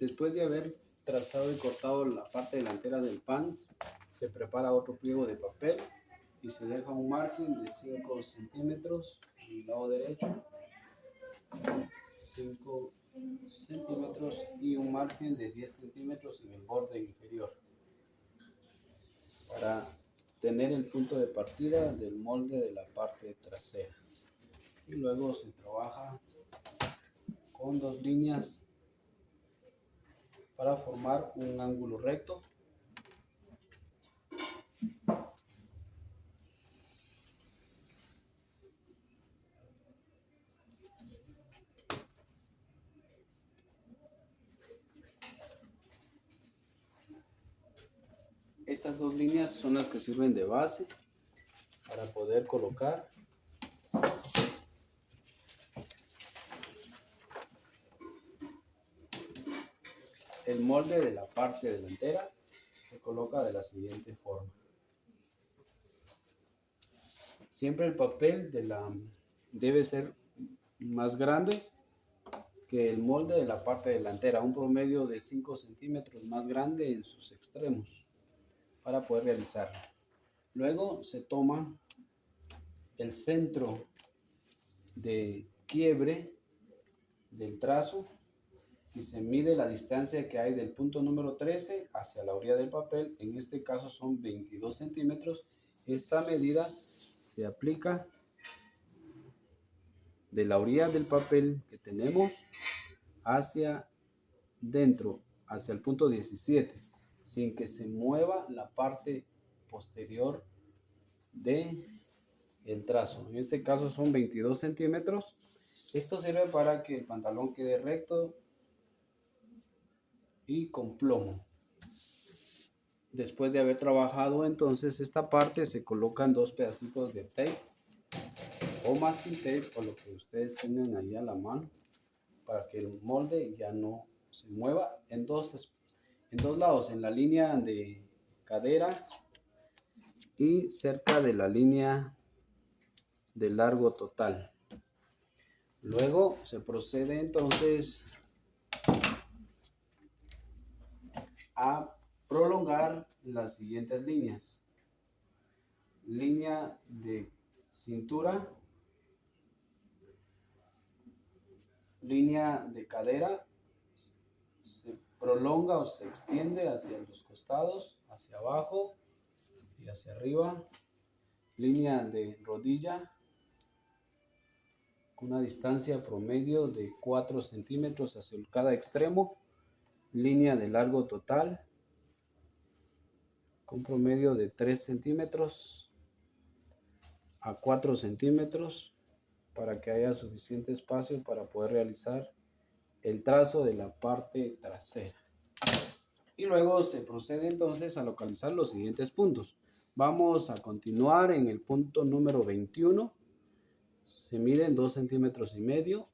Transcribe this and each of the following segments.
Después de haber trazado y cortado la parte delantera del pants, se prepara otro pliego de papel y se deja un margen de 5 centímetros en el lado derecho, 5 centímetros y un margen de 10 centímetros en el borde inferior para tener el punto de partida del molde de la parte trasera. Y luego se trabaja con dos líneas para formar un ángulo recto. Estas dos líneas son las que sirven de base para poder colocar el molde de la parte delantera. Se coloca de la siguiente forma. Siempre el papel debe ser más grande que el molde de la parte delantera, un promedio de 5 centímetros más grande en sus extremos para poder realizarlo. Luego se toma el centro de quiebre del trazo y se mide la distancia que hay del punto número 13 hacia la orilla del papel. En este caso son 22 centímetros. Esta medida se aplica de la orilla del papel que tenemos hacia dentro, hacia el punto 17, sin que se mueva la parte posterior de el trazo. En este caso son 22 centímetros. Esto sirve para que el pantalón quede recto y con plomo. Después de haber trabajado entonces esta parte, se colocan dos pedacitos de tape o masking tape o lo que ustedes tengan ahí a la mano para que el molde ya no se mueva en dos lados, en la línea de cadera y cerca de la línea de largo total. Luego se procede entonces a prolongar las siguientes líneas. Línea de cintura, línea de cadera, se prolonga o se extiende hacia los costados, hacia abajo y hacia arriba. Línea de rodilla, con una distancia promedio de 4 centímetros hacia cada extremo. Línea de largo total, con promedio de 3 centímetros a 4 centímetros para que haya suficiente espacio para poder realizar el trazo de la parte trasera. Y luego se procede entonces a localizar los siguientes puntos. Vamos a continuar en el punto número 21. Se miden 2 centímetros y medio.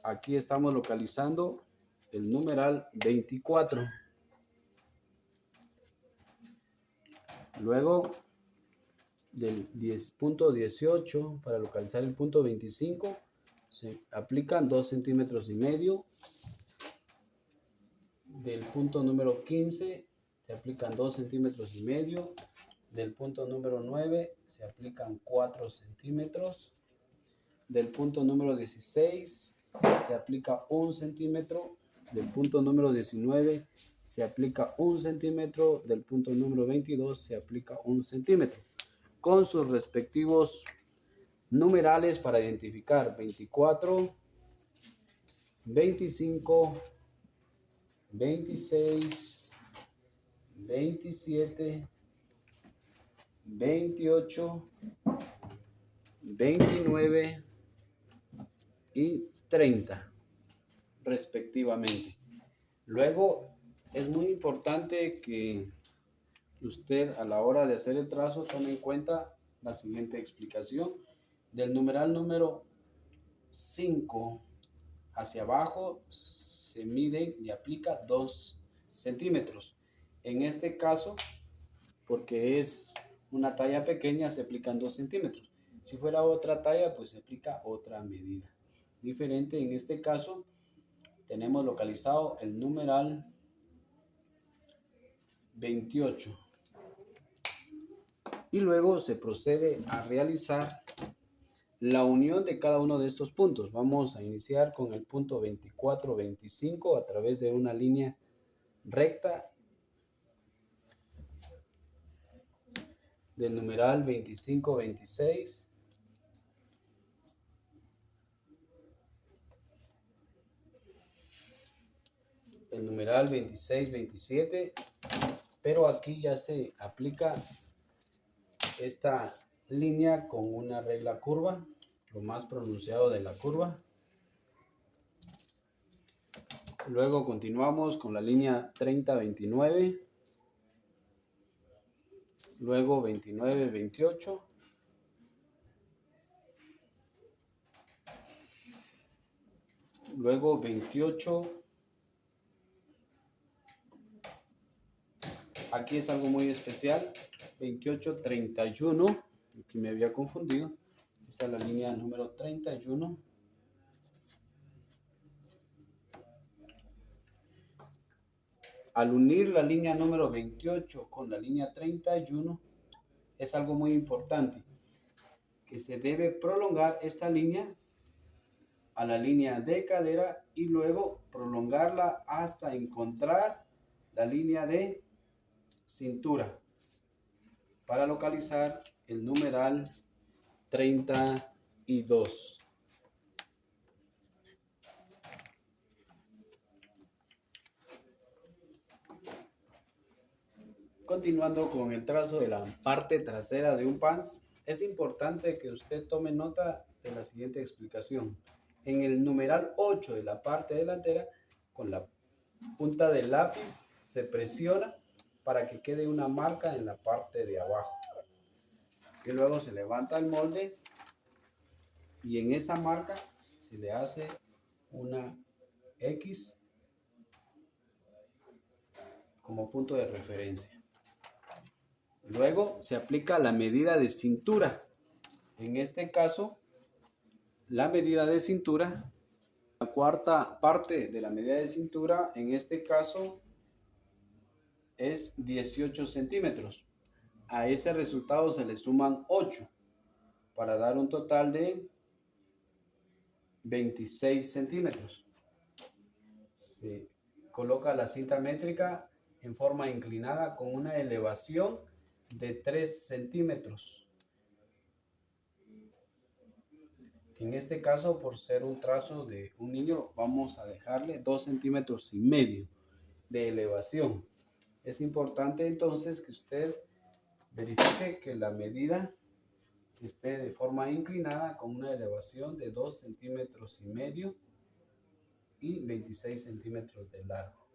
Aquí estamos localizando el numeral 24. Luego del punto 18, para localizar el punto 25, se aplican 2 centímetros y medio. Del punto número 15 se aplican 2 centímetros y medio. Del punto número 9 se aplican 4 centímetros. Del punto número 16 se aplica 1 centímetro. Del punto número 19 se aplica 1 centímetro. Del punto número 22 se aplica 1 centímetro. Con sus respectivos numerales para identificar 24, 25, 26, 27, 28, 29 y 30 respectivamente. Luego es muy importante que usted a la hora de hacer el trazo tome en cuenta la siguiente explicación. Del numeral número 5 hacia abajo se mide y aplica 2 centímetros. En este caso, porque es una talla pequeña, se aplican 2 centímetros. Si fuera otra talla, pues se aplica otra medida diferente. En este caso, tenemos localizado el numeral 28. Y luego se procede a realizar la unión de cada uno de estos puntos. Vamos a iniciar con el punto 24, 25 a través de una línea recta del numeral 25, 26. El numeral 26, 27. Pero aquí ya se aplica esta línea con una regla curva, lo más pronunciado de la curva. Luego continuamos con la línea 30, 29. Luego 29, 28. Luego 28. Aquí es algo muy especial. 28, 31. Aquí me había confundido. Esta es la línea número 31. Al unir la línea número 28 con la línea 31, es algo muy importante, que se debe prolongar esta línea a la línea de cadera y luego prolongarla hasta encontrar la línea de cintura para localizar el numeral 32. Continuando con el trazo de la parte trasera de un pants, es importante que usted tome nota de la siguiente explicación. En el numeral 8 de la parte delantera, con la punta del lápiz se presiona para que quede una marca en la parte de abajo. Y luego se levanta el molde y en esa marca se le hace una X como punto de referencia. Luego se aplica la medida de cintura. En este caso, la medida de cintura, la cuarta parte de la medida de cintura, en este caso, es 18 centímetros. A ese resultado se le suman 8 para dar un total de 26 centímetros. Se coloca la cinta métrica en forma inclinada con una elevación de 3 centímetros. En este caso, por ser un trazo de un niño, vamos a dejarle 2,5 centímetros de elevación. Es importante entonces que usted verifique que la medida esté de forma inclinada con una elevación de 2,5 centímetros y 26 centímetros de largo.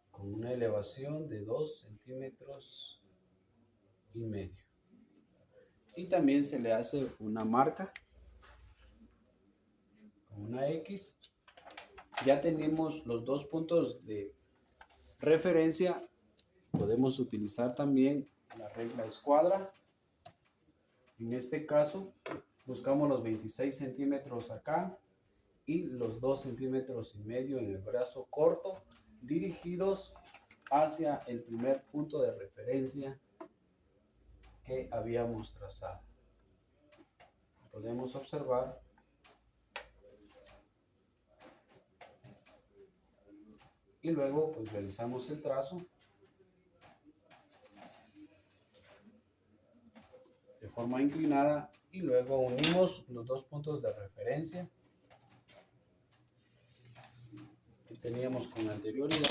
Con una elevación de 2,5 centímetros. Y también se le hace una marca con una X. Ya tenemos los dos puntos de referencia. Podemos utilizar también la regla escuadra. En este caso buscamos los 26 centímetros acá y los 2,5 centímetros en el brazo corto, dirigidos hacia el primer punto de referencia que habíamos trazado. Podemos observar y luego pues realizamos el trazo de forma inclinada y luego unimos los dos puntos de referencia que teníamos con anterioridad.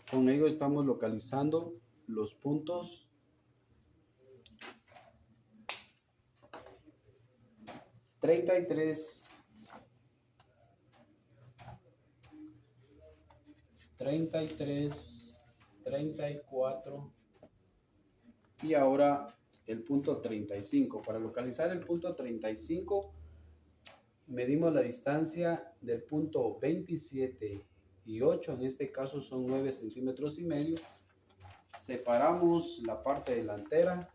Con ello estamos localizando los puntos 33, 33, 34 y ahora el punto 35. Para localizar el punto 35 medimos la distancia del punto 27 y 8, en este caso son 9,5 centímetros. Separamos la parte delantera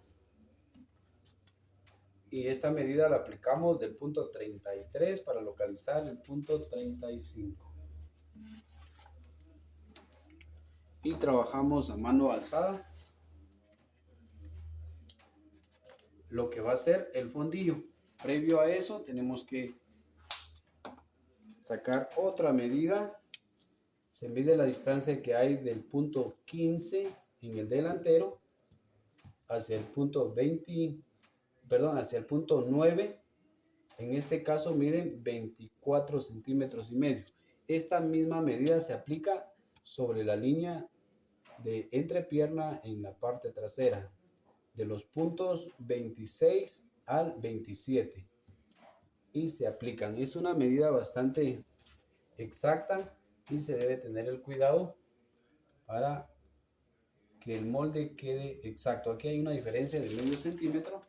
Y esta medida la aplicamos del punto 33 para localizar el punto 35. Y trabajamos a mano alzada lo que va a ser el fondillo. Previo a eso tenemos que sacar otra medida. Se mide la distancia que hay del punto 15 en el delantero hacia el punto 20, perdón, hacia el punto 9. En este caso miden 24 centímetros y medio. Esta misma medida se aplica sobre la línea de entrepierna en la parte trasera, de los puntos 26 al 27. Y se aplican. Es una medida bastante exacta y se debe tener el cuidado para que el molde quede exacto. Aquí hay una diferencia de medio centímetro,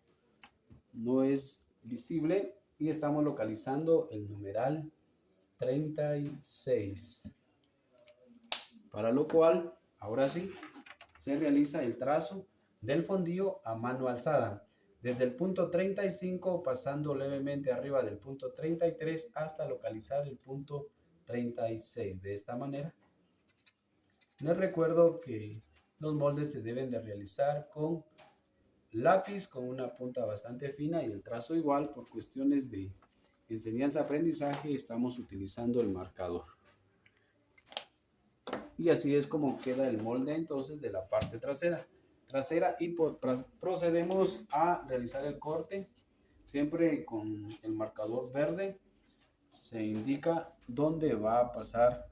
no es visible, y estamos localizando el numeral 36, para lo cual ahora sí se realiza el trazo del fondillo a mano alzada desde el punto 35, pasando levemente arriba del punto 33 hasta localizar el punto 36. De esta manera, les recuerdo que los moldes se deben de realizar con lápiz con una punta bastante fina y el trazo igual. Por cuestiones de enseñanza-aprendizaje estamos utilizando el marcador. Y así es como queda el molde entonces de la parte trasera. Y procedemos a realizar el corte. Siempre con el marcador verde se indica dónde va a pasar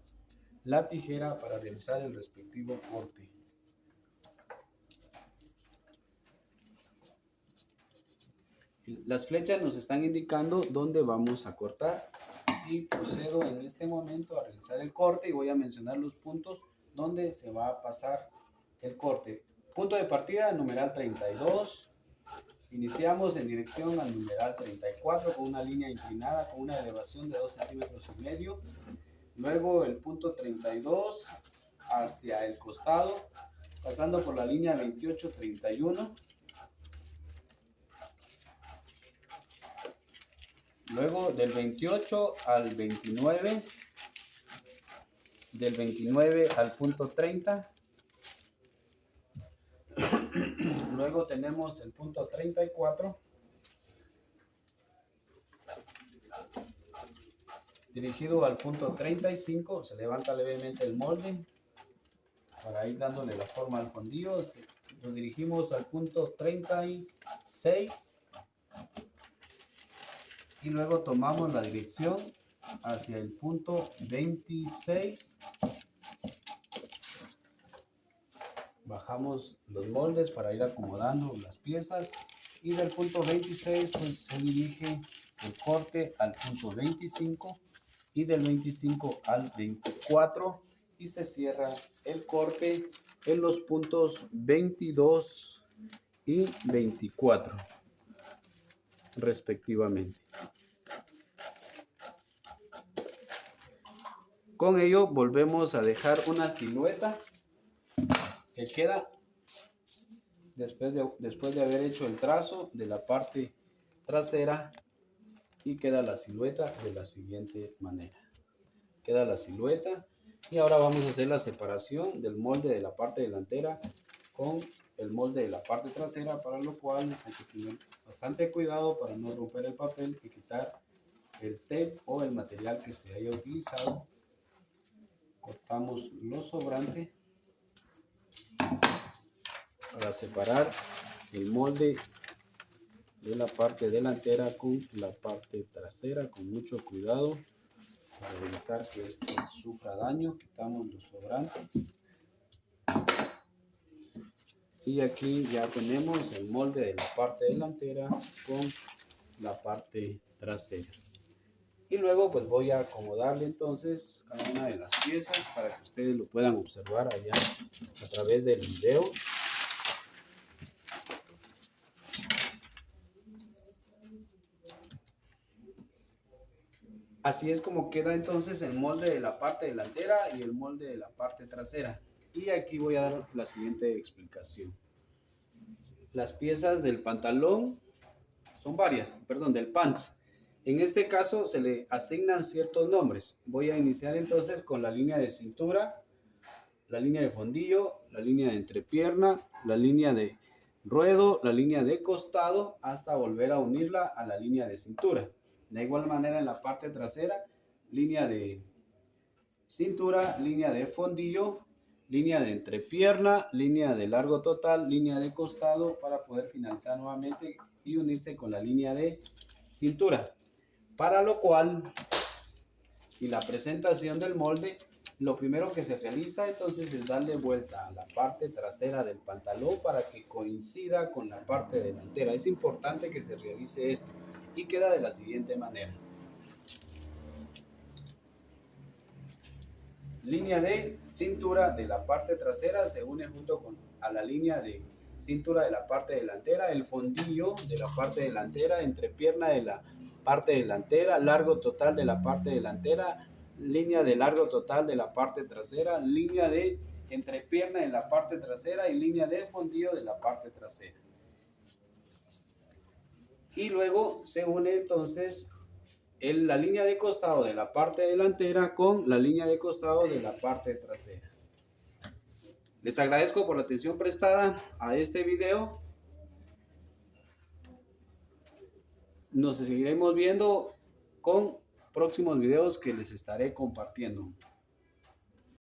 la tijera para realizar el respectivo corte. Las flechas nos están indicando dónde vamos a cortar y procedo en este momento a realizar el corte y voy a mencionar los puntos donde se va a pasar el corte. Punto de partida, numeral 32. Iniciamos en dirección al numeral 34 con una línea inclinada con una elevación de 2 centímetros y medio. Luego el punto 32 hacia el costado, pasando por la línea 28-31. Luego del 28 al 29, del 29 al punto 30. Luego tenemos el punto 34, dirigido al punto 35. Se levanta levemente el molde para ir dándole la forma al fondillo. Nos dirigimos al punto 36 y luego tomamos la dirección hacia el punto 26. Bajamos los moldes para ir acomodando las piezas y del punto 26 pues se dirige el corte al punto 25 y del 25 al 24 y se cierra el corte en los puntos 22 y 24 respectivamente. Con ello volvemos a dejar una silueta que queda después de haber hecho el trazo de la parte trasera, y queda la silueta de la siguiente manera. Queda la silueta y ahora vamos a hacer la separación del molde de la parte delantera con el molde de la parte trasera, para lo cual hay que tener bastante cuidado para no romper el papel y quitar el tape o el material que se haya utilizado. Cortamos lo sobrante para separar el molde de la parte delantera con la parte trasera con mucho cuidado para evitar que este sufra daño. Quitamos lo sobrante y aquí ya tenemos el molde de la parte delantera con la parte trasera. Y luego pues voy a acomodarle entonces cada una de las piezas para que ustedes lo puedan observar allá a través del video. Así es como queda entonces el molde de la parte delantera y el molde de la parte trasera. Y aquí voy a dar la siguiente explicación. Las piezas del pantalón son varias, perdón, del pants. En este caso se le asignan ciertos nombres. Voy a iniciar entonces con la línea de cintura, la línea de fondillo, la línea de entrepierna, la línea de ruedo, la línea de costado, hasta volver a unirla a la línea de cintura. De igual manera en la parte trasera, línea de cintura, línea de fondillo, línea de entrepierna, línea de largo total, línea de costado, para poder finalizar nuevamente y unirse con la línea de cintura. Para lo cual, y la presentación del molde, lo primero que se realiza entonces es darle vuelta a la parte trasera del pantalón para que coincida con la parte delantera. Es importante que se realice esto y queda de la siguiente manera. Línea de cintura de la parte trasera se une junto a la línea de cintura de la parte delantera, el fondillo de la parte delantera, entrepierna de la parte delantera, largo total de la parte delantera, línea de largo total de la parte trasera, línea de entrepierna de la parte trasera y línea de fondillo de la parte trasera. Y luego se une entonces la línea de costado de la parte delantera con la línea de costado de la parte trasera. Les agradezco por la atención prestada a este video. Nos seguiremos viendo con próximos videos que les estaré compartiendo.